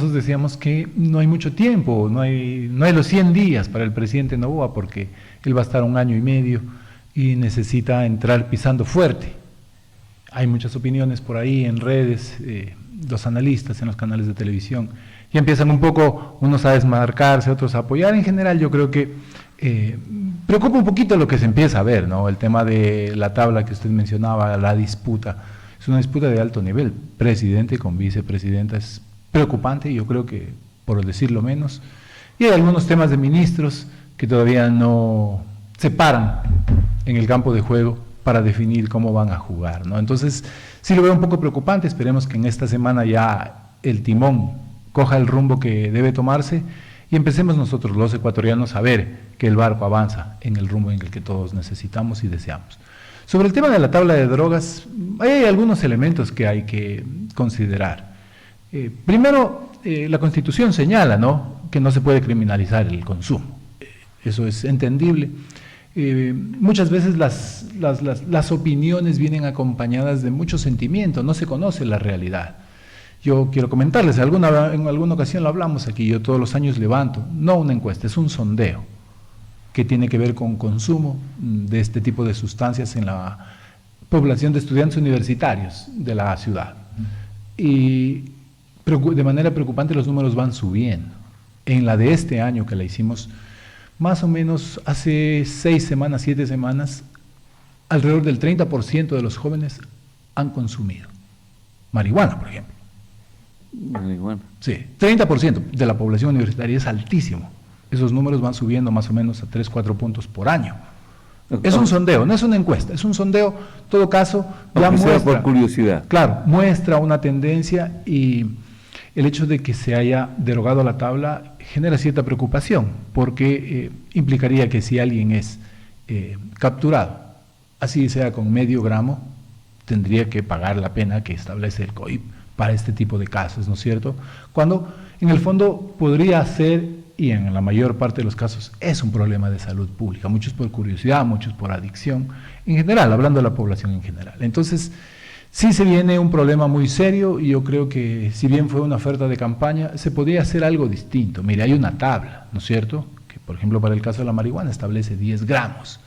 nosotros decíamos que no hay mucho tiempo, no hay los 100 días para el presidente Noboa, porque él va a estar 1 año y medio y necesita entrar pisando fuerte. Hay muchas opiniones por ahí en redes, los analistas en los canales de televisión, y empiezan un poco unos a desmarcarse, otros a apoyar. En general yo creo que preocupa un poquito lo que se empieza a ver, ¿no? El tema de la tabla que usted mencionaba, la disputa, es una disputa de alto nivel, presidente con vicepresidenta, es preocupante, yo creo que por decirlo menos, y hay algunos temas de ministros que todavía no se paran en el campo de juego para definir cómo van a jugar, ¿no? Entonces, sí lo veo un poco preocupante, esperemos que en esta semana ya el timón coja el rumbo que debe tomarse y empecemos nosotros los ecuatorianos a ver que el barco avanza en el rumbo en el que todos necesitamos y deseamos. Sobre el tema de la tabla de drogas, hay algunos elementos que hay que considerar. Primero, la Constitución señala, ¿no?, que no se puede criminalizar el consumo. Eso es entendible. Muchas veces las opiniones vienen acompañadas de mucho sentimiento, no se conoce la realidad. Yo quiero comentarles, en alguna ocasión lo hablamos aquí, yo todos los años levanto, no una encuesta, es un sondeo que tiene que ver con consumo de este tipo de sustancias en la población de estudiantes universitarios de la ciudad. Y de manera preocupante los números van subiendo. En la de este año que la hicimos, más o menos hace 6 semanas, 7 semanas, alrededor del 30% de los jóvenes han consumido marihuana, por ejemplo. Marihuana. Sí, 30% de la población universitaria, es altísimo. Esos números van subiendo más o menos a 3, 4 puntos por año. Es un sondeo, no es una encuesta, es un sondeo, en todo caso, ya muestra, por curiosidad. Claro, muestra una tendencia, y el hecho de que se haya derogado la tabla genera cierta preocupación, porque implicaría que si alguien es capturado, así sea con medio gramo, tendría que pagar la pena que establece el COIP para este tipo de casos, ¿no es cierto? Cuando en el fondo podría ser, y en la mayor parte de los casos es un problema de salud pública, muchos por curiosidad, muchos por adicción, en general, hablando de la población en general. Entonces, sí se viene un problema muy serio, y yo creo que si bien fue una oferta de campaña, se podría hacer algo distinto. Mire, hay una tabla, ¿no es cierto?, que por ejemplo para el caso de la marihuana establece 10 gramos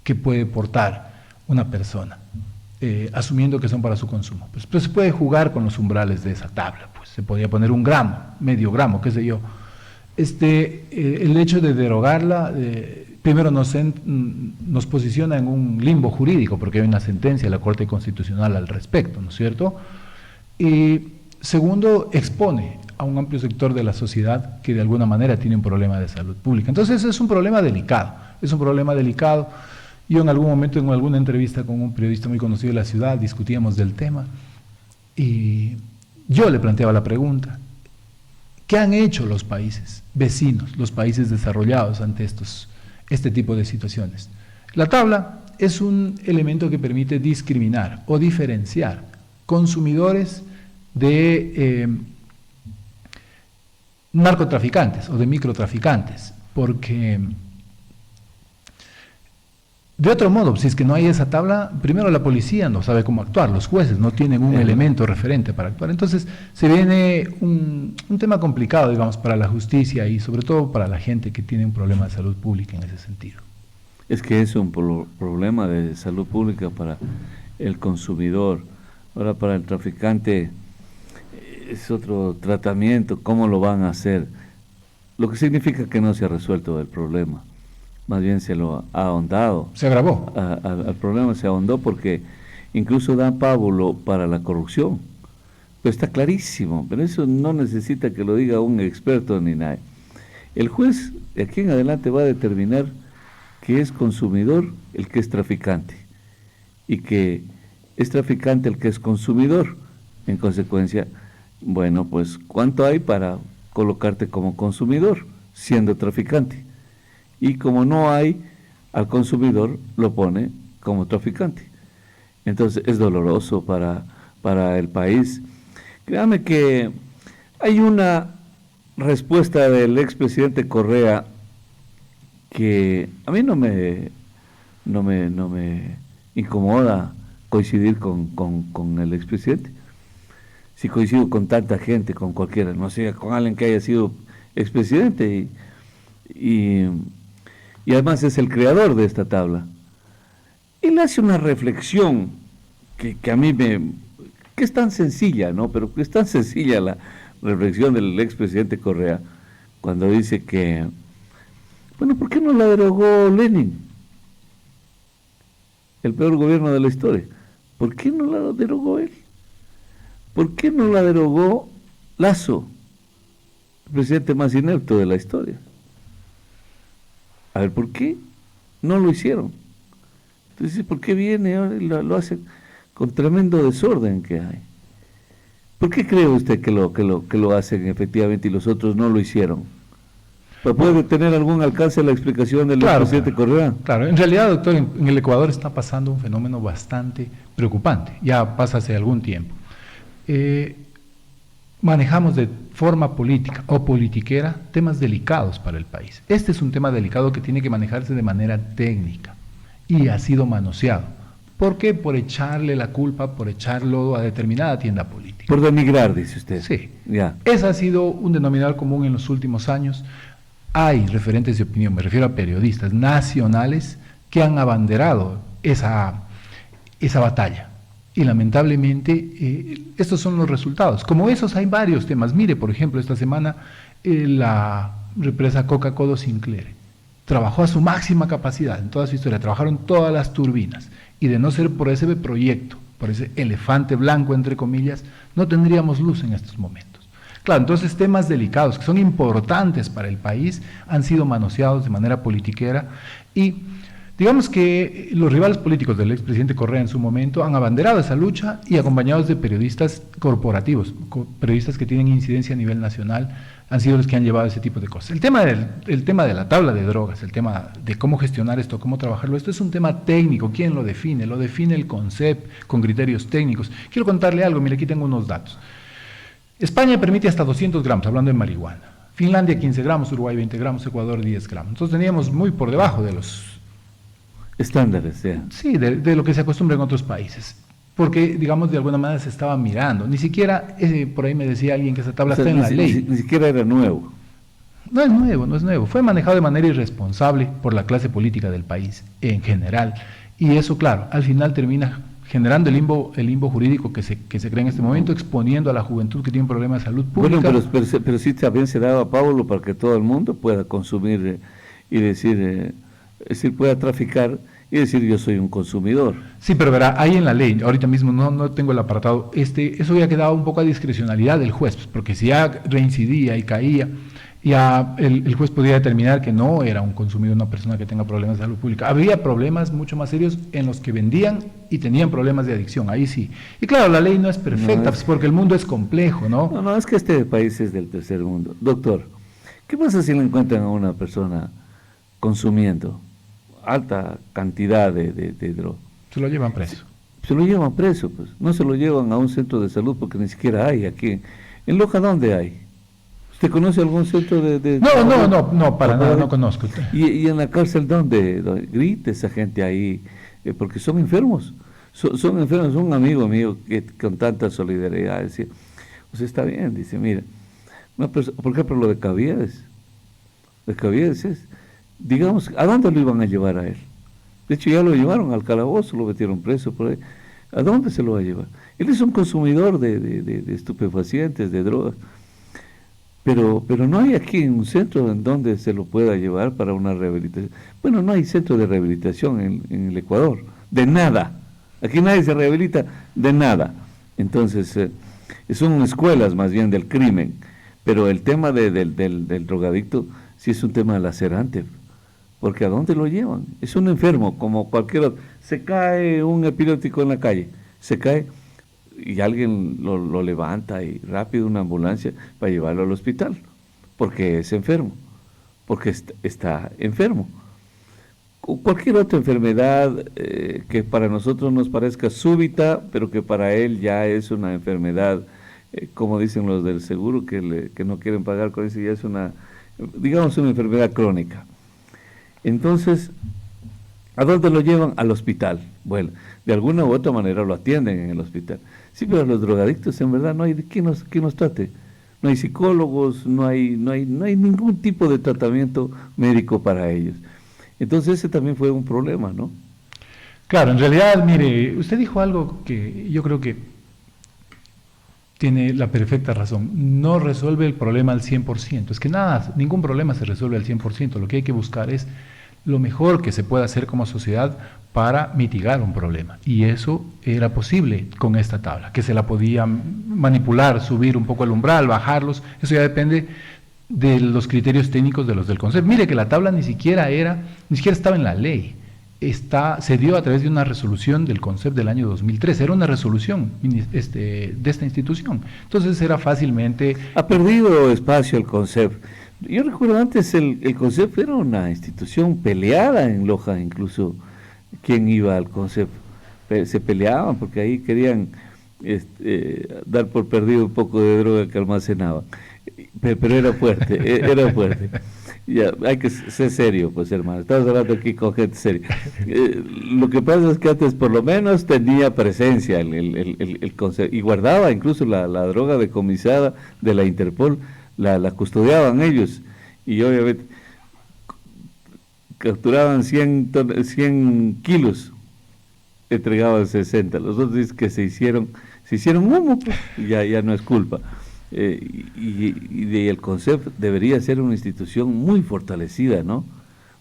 que puede portar una persona, asumiendo que son para su consumo. Pues se puede jugar con los umbrales de esa tabla, pues se podría poner 1 gramo, medio gramo, qué sé yo. El hecho de derogarla, primero nos posiciona en un limbo jurídico, porque hay una sentencia de la Corte Constitucional al respecto, ¿no es cierto? Y segundo, expone a un amplio sector de la sociedad que de alguna manera tiene un problema de salud pública. Entonces es un problema delicado, es un problema delicado. Yo en algún momento, en alguna entrevista con un periodista muy conocido de la ciudad, discutíamos del tema, y yo le planteaba la pregunta: ¿qué han hecho los países vecinos, los países desarrollados ante este tipo de situaciones? La tabla es un elemento que permite discriminar o diferenciar consumidores de narcotraficantes o de microtraficantes, porque de otro modo, si es que no hay esa tabla, primero la policía no sabe cómo actuar, los jueces no tienen un elemento referente para actuar. Entonces se viene un tema complicado, digamos, para la justicia y sobre todo para la gente que tiene un problema de salud pública en ese sentido. Es que es un problema de salud pública para el consumidor. Ahora, para el traficante es otro tratamiento, ¿cómo lo van a hacer? Lo que significa que no se ha resuelto el problema. Más bien se lo ha ahondado. Se agravó. Al problema se ahondó, porque incluso da pábulo para la corrupción. Pero está clarísimo, pero eso no necesita que lo diga un experto ni nadie. El juez de aquí en adelante va a determinar que es consumidor el que es traficante, y que es traficante el que es consumidor. En consecuencia, bueno, pues ¿cuánto hay para colocarte como consumidor siendo traficante? Y como no hay, al consumidor lo pone como traficante. Entonces es doloroso para el país. Créame que hay una respuesta del expresidente Correa que a mí no me incomoda coincidir con el expresidente, si coincido con tanta gente, con cualquiera, no sé, con alguien que haya sido expresidente y, y además es el creador de esta tabla. Él hace una reflexión que a mí que es tan sencilla, ¿no? Pero que es tan sencilla la reflexión del expresidente Correa, cuando dice que, bueno, ¿por qué no la derogó Lenin? El peor gobierno de la historia. ¿Por qué no la derogó él? ¿Por qué no la derogó Lasso, el presidente más inepto de la historia? A ver, ¿por qué no lo hicieron? Entonces, ¿por qué viene ahora y lo hacen con tremendo desorden que hay? ¿Por qué cree usted que lo hacen efectivamente y los otros no lo hicieron? ¿Puede tener algún alcance la explicación del presidente Correa? Claro, en realidad, doctor, en el Ecuador está pasando un fenómeno bastante preocupante, ya pasa hace algún tiempo. Manejamos de forma política o politiquera temas delicados para el país. Este es un tema delicado que tiene que manejarse de manera técnica y ha sido manoseado. ¿Por qué? Por echarle la culpa, por echarlo a determinada tienda política. Por denigrar, dice usted. Sí. Ya. Ese ha sido un denominador común en los últimos años. Hay referentes de opinión, me refiero a periodistas nacionales que han abanderado esa batalla. Y lamentablemente estos son los resultados. Como esos hay varios temas. Mire, por ejemplo, esta semana la represa Coca-Cola Sinclair trabajó a su máxima capacidad en toda su historia, trabajaron todas las turbinas, y de no ser por ese proyecto, por ese elefante blanco, entre comillas, no tendríamos luz en estos momentos. Claro, entonces temas delicados que son importantes para el país han sido manoseados de manera politiquera y digamos que los rivales políticos del expresidente Correa en su momento han abanderado esa lucha y acompañados de periodistas corporativos, periodistas que tienen incidencia a nivel nacional, han sido los que han llevado ese tipo de cosas. El tema de la tabla de drogas, el tema de cómo gestionar esto, cómo trabajarlo, esto es un tema técnico. ¿Quién lo define? Lo define el CONCEP con criterios técnicos. Quiero contarle algo, mire, aquí tengo unos datos. España permite hasta 200 gramos, hablando de marihuana. Finlandia 15 gramos, Uruguay 20 gramos, Ecuador 10 gramos. Entonces teníamos muy por debajo de los estándares, ya. Sí, de lo que se acostumbra en otros países. Porque, digamos, de alguna manera se estaba mirando. Ni siquiera, por ahí me decía alguien que esa tabla está en la ley. Ni siquiera era nuevo. No es nuevo. Fue manejado de manera irresponsable por la clase política del país en general. Y eso, claro, al final termina generando el limbo jurídico que se crea en este momento, exponiendo a la juventud que tiene problemas de salud pública. Bueno, pero sí también se daba, Pablo, para que todo el mundo pueda consumir y decir, pueda traficar y decir yo soy un consumidor. Sí, pero verá, ahí en la ley, ahorita mismo no tengo el apartado, eso ya quedaba un poco a discrecionalidad del juez, porque si ya reincidía y caía, ya el juez podía determinar que no era un consumidor, una persona que tenga problemas de salud pública. Había problemas mucho más serios en los que vendían y tenían problemas de adicción, ahí sí. Y claro, la ley no es perfecta, pues porque el mundo es complejo, ¿no? No, es que este país es del tercer mundo. Doctor, ¿qué pasa si le encuentran a una persona consumiendo alta cantidad de droga? Se lo llevan preso. Se lo llevan preso, pues. No se lo llevan a un centro de salud porque ni siquiera hay aquí. ¿En Loja dónde hay? ¿Usted conoce algún centro de No, para nada, no conozco. ¿Y en la cárcel dónde? Grita esa gente ahí, porque son enfermos. Son enfermos. Un amigo mío que con tanta solidaridad decía, pues está bien, dice, mira, por ejemplo lo de Caviedes. De Caviedes es, digamos, ¿a dónde lo iban a llevar a él? De hecho ya lo llevaron al calabozo, lo metieron preso por ahí. ¿A dónde se lo va a llevar? Él es un consumidor de estupefacientes, de drogas. Pero no hay aquí un centro en donde se lo pueda llevar para una rehabilitación. Bueno, no hay centro de rehabilitación en el Ecuador, de nada. Aquí nadie se rehabilita de nada. Entonces, son escuelas más bien del crimen. Pero el tema del drogadicto sí es un tema lacerante. Porque ¿a dónde lo llevan? Es un enfermo, como cualquier otro. Se cae un epiléptico en la calle, se cae y alguien lo levanta y rápido una ambulancia para llevarlo al hospital, porque es enfermo, porque está enfermo. Cualquier otra enfermedad que para nosotros nos parezca súbita, pero que para él ya es una enfermedad, como dicen los del seguro, que no quieren pagar con eso, ya es una enfermedad crónica. Entonces, ¿a dónde lo llevan? Al hospital. Bueno, de alguna u otra manera lo atienden en el hospital. Sí, pero los drogadictos en verdad no hay de quién nos trate. No hay psicólogos, no hay ningún tipo de tratamiento médico para ellos. Entonces ese también fue un problema, ¿no? Claro, en realidad, mire, usted dijo algo que yo creo que tiene la perfecta razón. No resuelve el problema al 100%. Es que ningún problema se resuelve al 100%. Lo que hay que buscar es lo mejor que se pueda hacer como sociedad para mitigar un problema. Y eso era posible con esta tabla, que se la podía manipular, subir un poco el umbral, bajarlos. Eso ya depende de los criterios técnicos de los del CONCEP. Mire que la tabla ni siquiera estaba en la ley. Se dio a través de una resolución del CONCEP del año 2003, era una resolución de esta institución, entonces era fácilmente... Ha perdido espacio el CONCEP. Yo recuerdo antes el CONCEP era una institución peleada en Loja, incluso quien iba al CONCEP, se peleaban porque ahí querían dar por perdido un poco de droga que almacenaba, pero era fuerte, era fuerte. Ya, hay que ser serio, pues hermano, estamos hablando aquí con gente seria. Lo que pasa es que antes por lo menos tenía presencia el concepto, y guardaba incluso la droga decomisada de la Interpol, la custodiaban ellos, y obviamente capturaban 100 kilos, entregaban 60, los otros dicen que se hicieron humo, pues, ya no es culpa. Y el CONCEP debería ser una institución muy fortalecida, ¿no?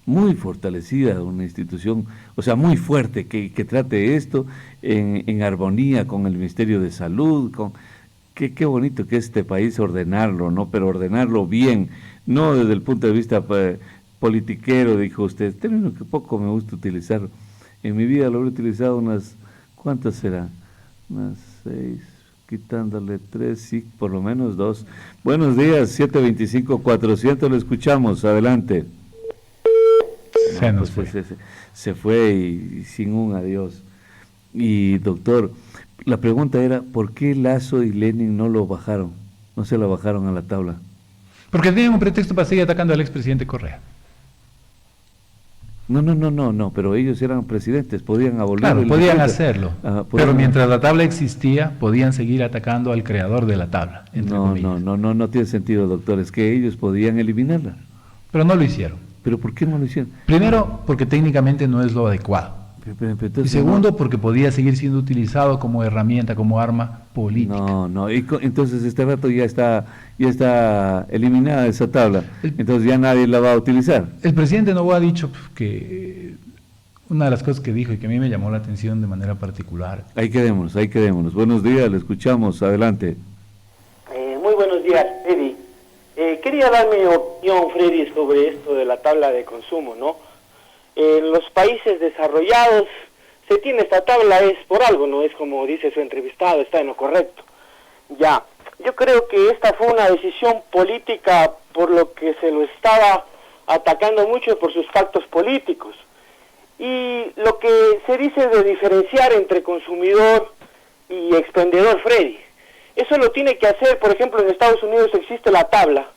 Muy fortalecida, una institución, o sea, muy fuerte, que trate esto en armonía con el Ministerio de Salud, qué bonito que es este país ordenarlo, ¿no? Pero ordenarlo bien, no desde el punto de vista politiquero, dijo usted, término que poco me gusta utilizar. En mi vida lo he utilizado ¿cuántas será? Unas 6... quitándole 3, sí, por lo menos 2. Buenos días, 725-400, lo escuchamos, adelante. Se fue y sin un adiós. Y doctor, la pregunta era, ¿por qué Lazo y Lenin no se lo bajaron a la tabla? Porque tenían un pretexto para seguir atacando al expresidente Correa. No, pero ellos eran presidentes, podían abolir. Claro, podían hacerlo, pero mientras la tabla existía, podían seguir atacando al creador de la tabla. No tiene sentido, doctor, es que ellos podían eliminarla. Pero no lo hicieron. ¿Pero por qué no lo hicieron? Primero, porque técnicamente no es lo adecuado. Y segundo, porque podía seguir siendo utilizado como herramienta, como arma política. Entonces este rato ya está eliminada esa tabla, entonces ya nadie la va a utilizar. El presidente Noboa ha dicho que una de las cosas que dijo y que a mí me llamó la atención de manera particular. Ahí quedémonos. Buenos días, le escuchamos, adelante. Muy buenos días, Freddy. Quería dar mi opinión, Freddy, sobre esto de la tabla de consumo, ¿no? En los países desarrollados se tiene esta tabla, es por algo, no es como dice su entrevistado, está en lo correcto. Ya, yo creo que esta fue una decisión política por lo que se lo estaba atacando mucho por sus pactos políticos. Y lo que se dice de diferenciar entre consumidor y expendedor, Freddy, eso lo tiene que hacer, por ejemplo, en Estados Unidos existe la tabla,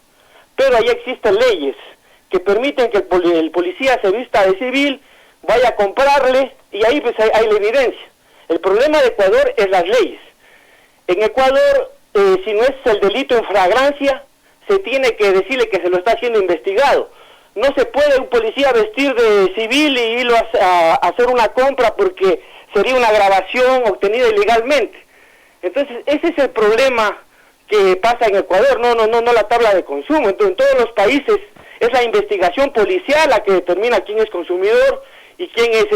pero allá existen leyes que permiten que el policía se vista de civil, vaya a comprarle, y ahí pues hay la evidencia. El problema de Ecuador es las leyes. En Ecuador, si no es el delito en flagrancia, se tiene que decirle que se lo está haciendo investigado. No se puede un policía vestir de civil y irlo a hacer una compra porque sería una grabación obtenida ilegalmente. Entonces, ese es el problema que pasa en Ecuador, no la tabla de consumo. Entonces, en todos los países es la investigación policial la que determina quién es consumidor y quién es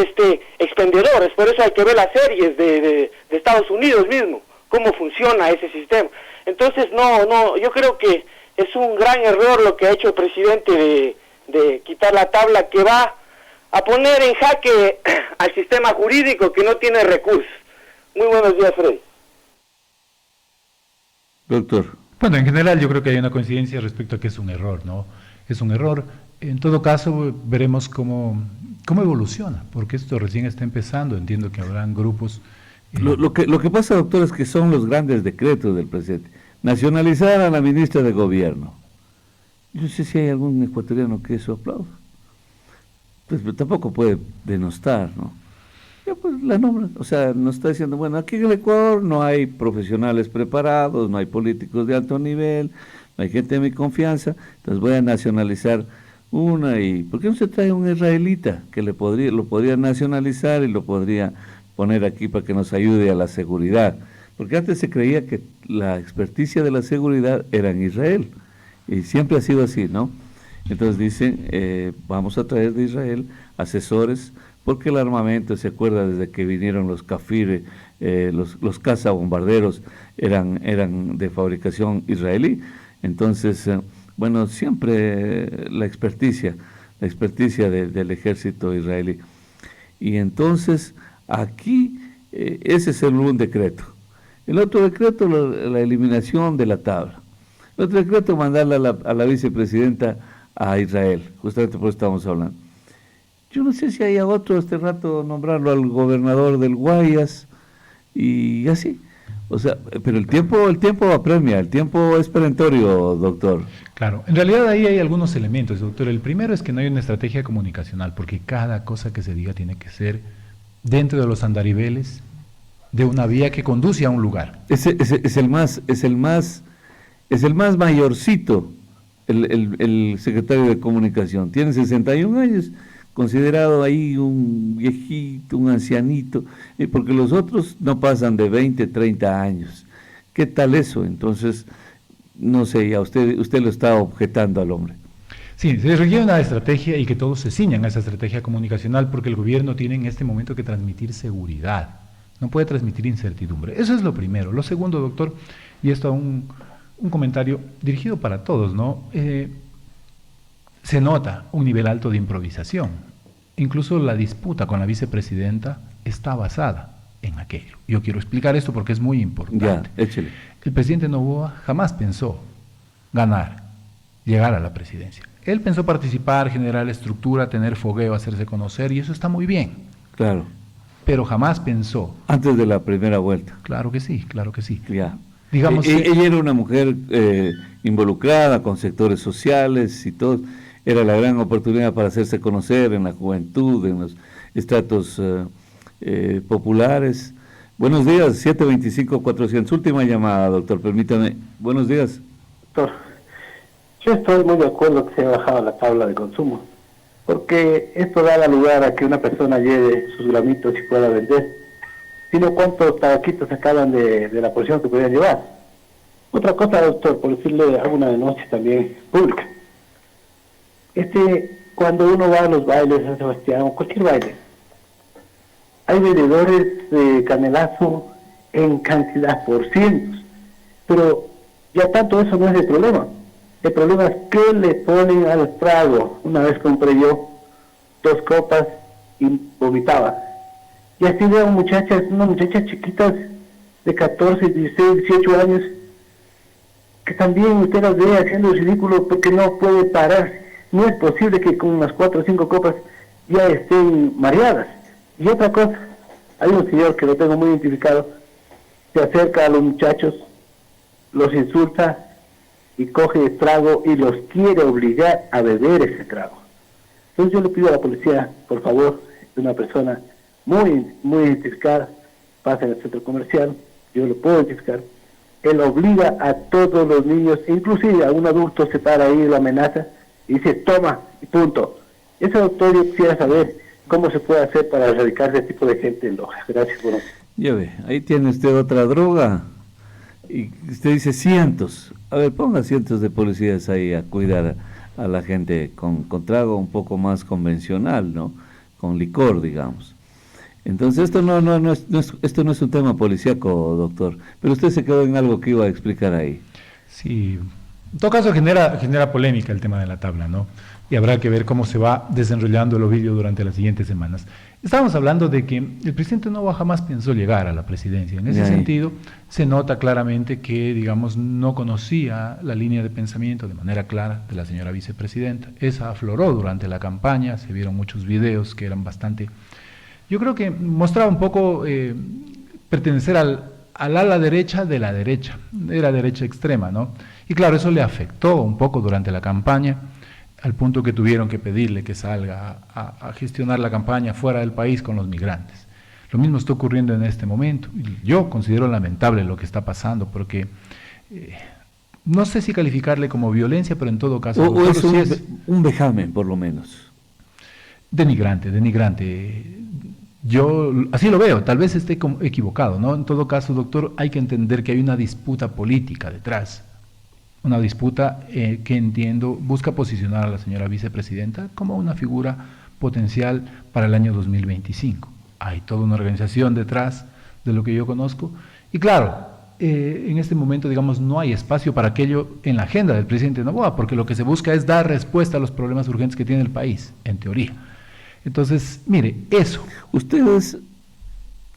expendedor. Es por eso hay que ver las series de Estados Unidos mismo, cómo funciona ese sistema. Entonces, yo creo que es un gran error lo que ha hecho el presidente de quitar la tabla, que va a poner en jaque al sistema jurídico que no tiene recursos. Muy buenos días, Freddy. Doctor. Bueno, en general yo creo que hay una coincidencia respecto a que es un error, ¿no? Es un error. En todo caso, veremos cómo evoluciona, porque esto recién está empezando. Entiendo que habrán grupos... Lo que pasa, doctor, es que son los grandes decretos del presidente. Nacionalizar a la ministra de Gobierno. Yo no sé si hay algún ecuatoriano que eso aplauda. Pues tampoco puede denostar, ¿no? ya pues la nombran. O sea, nos está diciendo, bueno, aquí en el Ecuador no hay profesionales preparados, no hay políticos de alto nivel, no hay gente de mi confianza, entonces voy a nacionalizar una. Y ¿por qué no se trae un israelita que lo podría nacionalizar y lo podría poner aquí para que nos ayude a la seguridad? Porque antes se creía que la experticia de la seguridad era en Israel, y siempre ha sido así, ¿no? Entonces dicen, vamos a traer de Israel asesores, porque el armamento, se acuerda, desde que vinieron los Kafir, los cazabombarderos eran de fabricación israelí. Entonces, bueno, siempre la experticia del ejército israelí. Y entonces, aquí, ese es un decreto. El otro decreto, la eliminación de la tabla. El otro decreto, mandarla a la vicepresidenta a Israel. Justamente por eso estamos hablando. Yo no sé si haya otro este rato, nombrarlo al gobernador del Guayas y así. O sea, pero el tiempo apremia, el tiempo es perentorio, doctor. Claro, en realidad ahí hay algunos elementos, doctor. El primero es que no hay una estrategia comunicacional, porque cada cosa que se diga tiene que ser dentro de los andariveles de una vía que conduce a un lugar. Es el más mayorcito, el secretario de Comunicación. Tiene 61 años, considerado ahí un viejito, un ancianito, porque los otros no pasan de 20, 30 años. ¿Qué tal eso? Entonces, no sé, ya usted lo está objetando al hombre. Sí, se requiere una estrategia y que todos se ciñan a esa estrategia comunicacional, porque el gobierno tiene en este momento que transmitir seguridad, no puede transmitir incertidumbre. Eso es lo primero. Lo segundo, doctor, y esto un comentario dirigido para todos, ¿no? Se nota un nivel alto de improvisación. Incluso la disputa con la vicepresidenta está basada en aquello. Yo quiero explicar esto porque es muy importante. Ya, échele. El presidente Noboa jamás pensó llegar a la presidencia. Él pensó participar, generar estructura, tener fogueo, hacerse conocer, y eso está muy bien. Claro. Pero jamás pensó. Antes de la primera vuelta. Claro que sí, claro que sí. Ya. Digamos ella era una mujer involucrada con sectores sociales y todo. Era la gran oportunidad para hacerse conocer en la juventud, en los estratos populares. Buenos días, 725-400. Última llamada, doctor, permítame. Buenos días. Doctor, yo estoy muy de acuerdo que se haya bajado la tabla de consumo, porque esto da lugar a que una persona lleve sus gramitos y pueda vender, sino cuántos tabaquitos sacaban de la porción que podían llevar. Otra cosa, doctor, por decirle alguna denuncia también pública. Cuando uno va a los bailes de San Sebastián o cualquier baile, hay vendedores de canelazo en cantidad por cientos, pero ya tanto eso no es el problema. El problema es que le ponen al trago. Una vez compré yo 2 copas y vomitaba. Y así veo unas muchachas chiquitas de 14, 16, 18 años, que también usted las ve haciendo el ridículo porque no puede parar. No es posible que con unas 4 o 5 copas ya estén mareadas. Y otra cosa, hay un señor que lo tengo muy identificado, se acerca a los muchachos, los insulta y coge el trago y los quiere obligar a beber ese trago. Entonces yo le pido a la policía, por favor, de una persona muy identificada, pasa en el centro comercial, yo lo puedo identificar, él obliga a todos los niños, inclusive a un adulto se para ahí y lo amenaza, y dice, toma, y punto. Ese doctor, yo quisiera saber cómo se puede hacer para erradicar ese tipo de gente en Loja. Gracias, bueno. Ya ve, ahí tiene usted otra droga, y usted dice cientos. A ver, ponga cientos de policías ahí a cuidar a la gente con trago un poco más convencional, ¿no? Con licor, digamos. Entonces, esto esto no es un tema policíaco, doctor, pero usted se quedó en algo que iba a explicar ahí. Sí, en todo caso genera polémica el tema de la tabla, ¿no? Y habrá que ver cómo se va desenrollando el ovillo durante las siguientes semanas. Estábamos hablando de que el presidente Noboa jamás pensó llegar a la presidencia. En ese sentido, se nota claramente que, digamos, no conocía la línea de pensamiento de manera clara de la señora vicepresidenta. Esa afloró durante la campaña, se vieron muchos videos que eran bastante... Yo creo que mostraba un poco pertenecer al ala derecha de la derecha, era derecha extrema, ¿no? Y claro, eso le afectó un poco durante la campaña, al punto que tuvieron que pedirle que salga a gestionar la campaña fuera del país con los migrantes. Lo mismo está ocurriendo en este momento. Yo considero lamentable lo que está pasando, porque no sé si calificarle como violencia, pero en todo caso... O es sí es un vejamen, por lo menos. denigrante, denigrante. Yo así lo veo, tal vez esté equivocado, ¿no? En todo caso, doctor, hay que entender que hay una disputa política detrás. Una disputa que entiendo busca posicionar a la señora vicepresidenta como una figura potencial para el año 2025. Hay toda una organización detrás de lo que yo conozco. Y claro, en este momento, digamos, no hay espacio para aquello en la agenda del presidente Noboa, porque lo que se busca es dar respuesta a los problemas urgentes que tiene el país, en teoría. Entonces, mire, eso. ¿Ustedes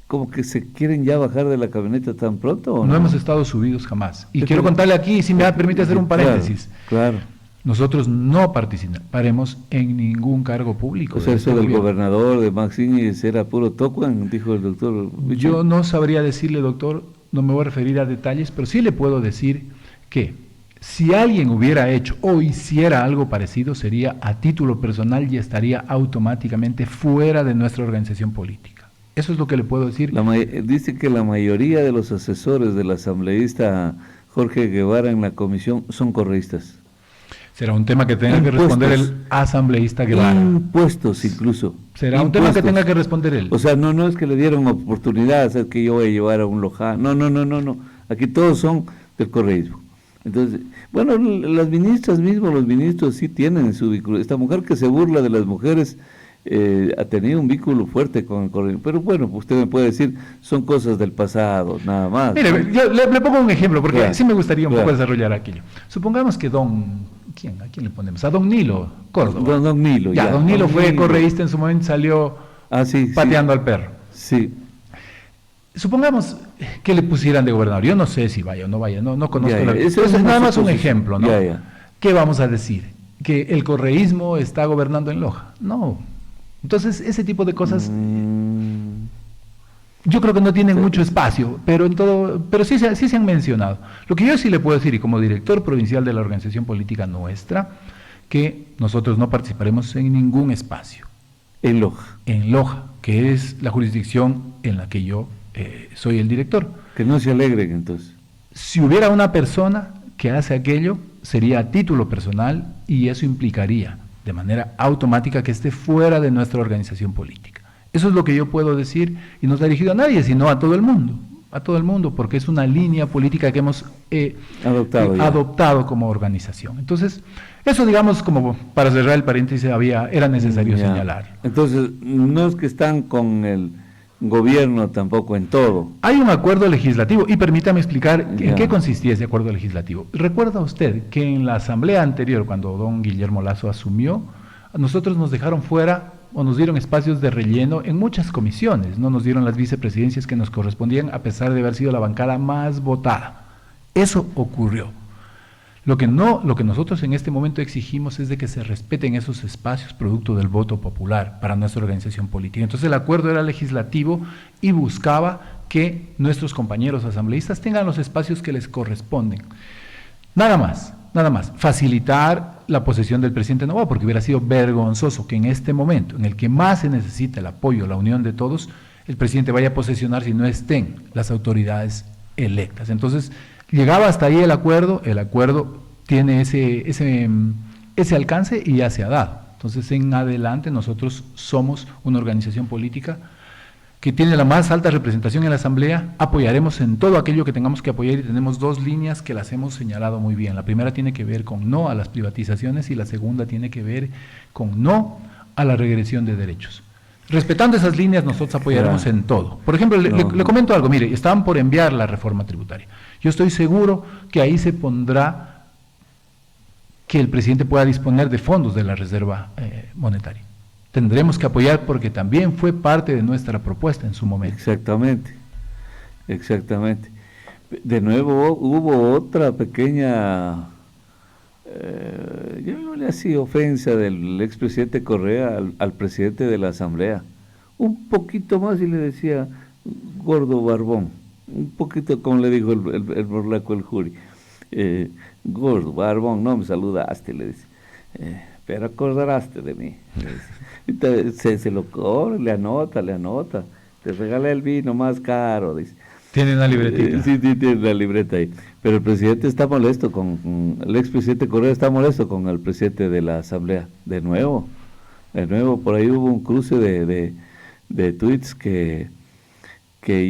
como que se quieren ya bajar de la camioneta tan pronto o no? No hemos estado subidos jamás. Y quiero contarle aquí, si me permite hacer un paréntesis. Claro. Nosotros no participaremos en ningún cargo público. O sea, eso del gobernador de Maxines era puro tocuan, dijo el doctor. Yo no sabría decirle, doctor, no me voy a referir a detalles, pero sí le puedo decir que si alguien hubiera hecho o hiciera algo parecido, sería a título personal y estaría automáticamente fuera de nuestra organización política. Eso es lo que le puedo decir. Dice que la mayoría de los asesores del asambleísta Jorge Guevara en la comisión son correístas. Será un tema que tenga que responder el asambleísta Guevara. Impuestos incluso. Será un tema que tenga que responder él. O sea, no es que le dieron oportunidad, o sea, que yo voy a llevar a un Loján. No. Aquí todos son del correísmo. Entonces, bueno, las ministras mismos, los ministros sí tienen su vínculo. Esta mujer que se burla de las mujeres ha tenido un vínculo fuerte con el correísmo. Pero bueno, usted me puede decir, son cosas del pasado, nada más. Mire, yo le pongo un ejemplo, porque sí me gustaría un poco desarrollar aquello. Supongamos que ¿a quién le ponemos? A don Nilo Córdoba. Don Nilo, ya. Don Nilo fue correísta en su momento, salió pateando al perro. Sí. Supongamos que le pusieran de gobernador. Yo no sé si vaya o no vaya, no conozco Eso es nada más un ejemplo, ¿no? Ya. ¿Qué vamos a decir? ¿Que el correísmo está gobernando en Loja? No. Entonces, ese tipo de cosas yo creo que no tienen mucho espacio, pero sí se han mencionado. Lo que yo sí le puedo decir, y como director provincial de la organización política nuestra, que nosotros no participaremos en ningún espacio. En Loja. En Loja, que es la jurisdicción en la que yo soy el director. Que no se alegren entonces. Si hubiera una persona que hace aquello, sería a título personal y eso implicaría de manera automática que esté fuera de nuestra organización política. Eso es lo que yo puedo decir y no está dirigido a nadie, sino a todo el mundo, porque es una línea política que hemos adoptado como organización. Entonces, eso digamos como para cerrar el paréntesis era necesario señalar. Entonces, no es que están con el gobierno tampoco en todo. Hay un acuerdo legislativo, y permítame explicar en qué consistía ese acuerdo legislativo. ¿Recuerda usted que en la asamblea anterior, cuando don Guillermo Lasso asumió, a nosotros nos dejaron fuera o nos dieron espacios de relleno en muchas comisiones? No nos dieron las vicepresidencias que nos correspondían a pesar de haber sido la bancada más votada. Eso ocurrió. Lo que nosotros en este momento exigimos es de que se respeten esos espacios producto del voto popular para nuestra organización política. Entonces el acuerdo era legislativo y buscaba que nuestros compañeros asambleístas tengan los espacios que les corresponden. Nada más, facilitar la posesión del presidente Noboa, porque hubiera sido vergonzoso que en este momento, en el que más se necesita el apoyo, la unión de todos, el presidente vaya a posesionar si no estén las autoridades electas. Entonces, llegaba hasta ahí el acuerdo tiene ese alcance y ya se ha dado. Entonces, en adelante nosotros somos una organización política que tiene la más alta representación en la Asamblea, apoyaremos en todo aquello que tengamos que apoyar y tenemos dos líneas que las hemos señalado muy bien. La primera tiene que ver con no a las privatizaciones y la segunda tiene que ver con no a la regresión de derechos. Respetando esas líneas nosotros apoyaremos en todo. Por ejemplo, le comento algo, mire, estaban por enviar la reforma tributaria. Yo estoy seguro que ahí se pondrá que el presidente pueda disponer de fondos de la reserva monetaria. Tendremos que apoyar porque también fue parte de nuestra propuesta en su momento. Exactamente. De nuevo hubo otra pequeña, yo no le hacía ofensa del expresidente Correa al presidente de la Asamblea. Un poquito más y le decía, gordo barbón, un poquito como le dijo el borlaco el Juri. Gordo barbón, no me saludaste, le dice. Pero acordaste de mí. Se lo corre, le anota. te regalé el vino más caro, dice. Tiene una libretita. Sí, tiene la libreta ahí. Pero el presidente está molesto el expresidente Correa está molesto con el presidente de la Asamblea. De nuevo, por ahí hubo un cruce de tweets que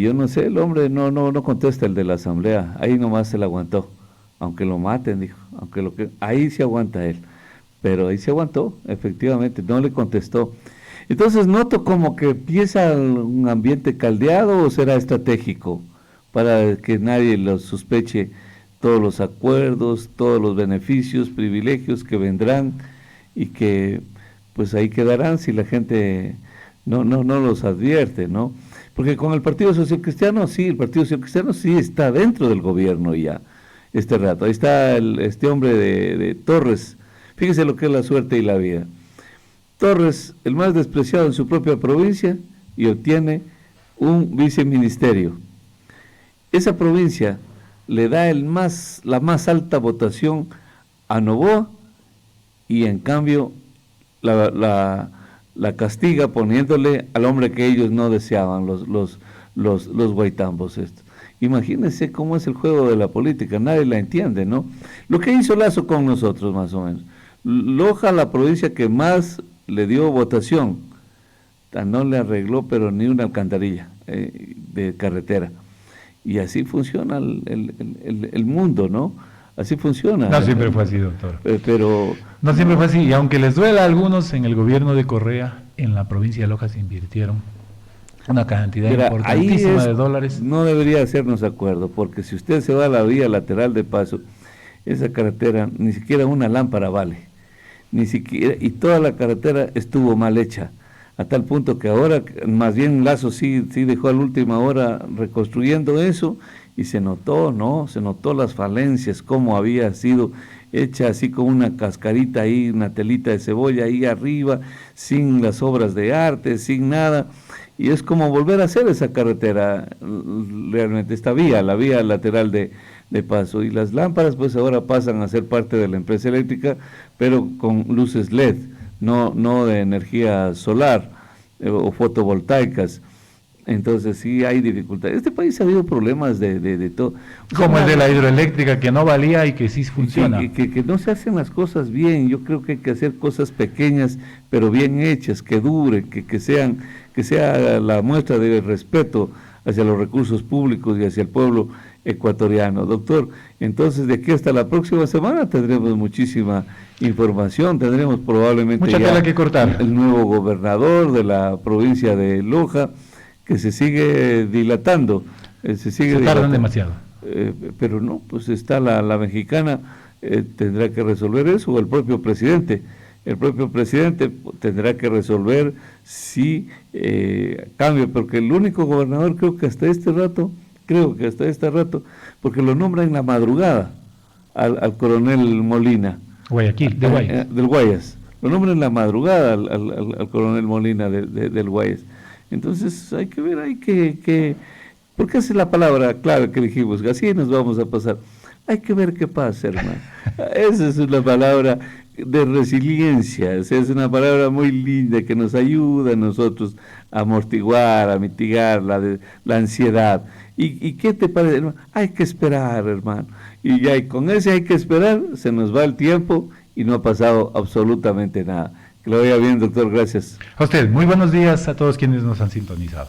yo no sé, el hombre no contesta, el de la Asamblea. Ahí nomás se le aguantó. Aunque lo maten, dijo. Ahí se aguanta él. Pero ahí se aguantó, efectivamente, no le contestó. Entonces noto como que empieza un ambiente caldeado, o será estratégico para que nadie lo sospeche, todos los acuerdos, todos los beneficios, privilegios que vendrán y que pues ahí quedarán si la gente no los advierte, ¿no? Porque con el Partido Social Cristiano, sí, el Partido Social Cristiano sí está dentro del gobierno ya, este rato. Ahí está este hombre de Torres. Fíjese lo que es la suerte y la vida. Torres, el más despreciado en su propia provincia, y obtiene un viceministerio. Esa provincia le da la más alta votación a Noboa, y en cambio la castiga poniéndole al hombre que ellos no deseaban, los guaitambos estos. Imagínense cómo es el juego de la política, nadie la entiende, ¿no? Lo que hizo Lazo con nosotros, más o menos. Loja, la provincia que más le dio votación, no le arregló pero ni una alcantarilla de carretera. Y así funciona el mundo, ¿no? Así funciona. No siempre fue así, doctor. Pero no siempre fue así, y aunque les duela a algunos, en el gobierno de Correa, en la provincia de Loja se invirtieron una cantidad importantísima de dólares. No debería hacernos acuerdo, porque si usted se va a la vía lateral de paso, esa carretera, ni siquiera una lámpara vale. Ni siquiera, y toda la carretera estuvo mal hecha, a tal punto que ahora, más bien Lazo sí dejó a la última hora reconstruyendo eso, y se notó, ¿no? Se notó las falencias, cómo había sido hecha así con una cascarita ahí, una telita de cebolla ahí arriba, sin las obras de arte, sin nada, y es como volver a hacer esa carretera, realmente, esta vía, la vía lateral de paso, y las lámparas pues ahora pasan a ser parte de la empresa eléctrica, pero con luces LED, no de energía solar o fotovoltaicas. Entonces sí hay dificultades. Este país ha habido problemas de todo. Como el de la hidroeléctrica, que no valía y que sí funciona. Que no se hacen las cosas bien. Yo creo que hay que hacer cosas pequeñas, pero bien hechas, que duren, que sea la muestra de respeto hacia los recursos públicos y hacia el pueblo ecuatoriano. Doctor, entonces de aquí hasta la próxima semana tendremos muchísima información, tendremos probablemente mucha tela que cortar. El nuevo gobernador de la provincia de Loja, que se sigue dilatando, se tardan demasiado. Pero no, pues está la mexicana, tendrá que resolver eso, o el propio presidente tendrá que resolver si cambia, porque el único gobernador creo que hasta este rato, porque lo nombra en la madrugada al coronel Molina. Guayaquil, de Guayas. Del Guayas. Lo nombra en la madrugada al coronel Molina del Guayas. Entonces hay que ver, porque esa es la palabra clave que dijimos, así nos vamos a pasar. Hay que ver qué pasa, hermano. Esa es una palabra de resiliencia, es una palabra muy linda que nos ayuda a nosotros a amortiguar, a mitigar la ansiedad. ¿Y qué te parece, hermano? Hay que esperar, hermano. Y ya con ese hay que esperar, se nos va el tiempo y no ha pasado absolutamente nada. Que lo vaya bien, doctor, gracias. A usted, muy buenos días a todos quienes nos han sintonizado.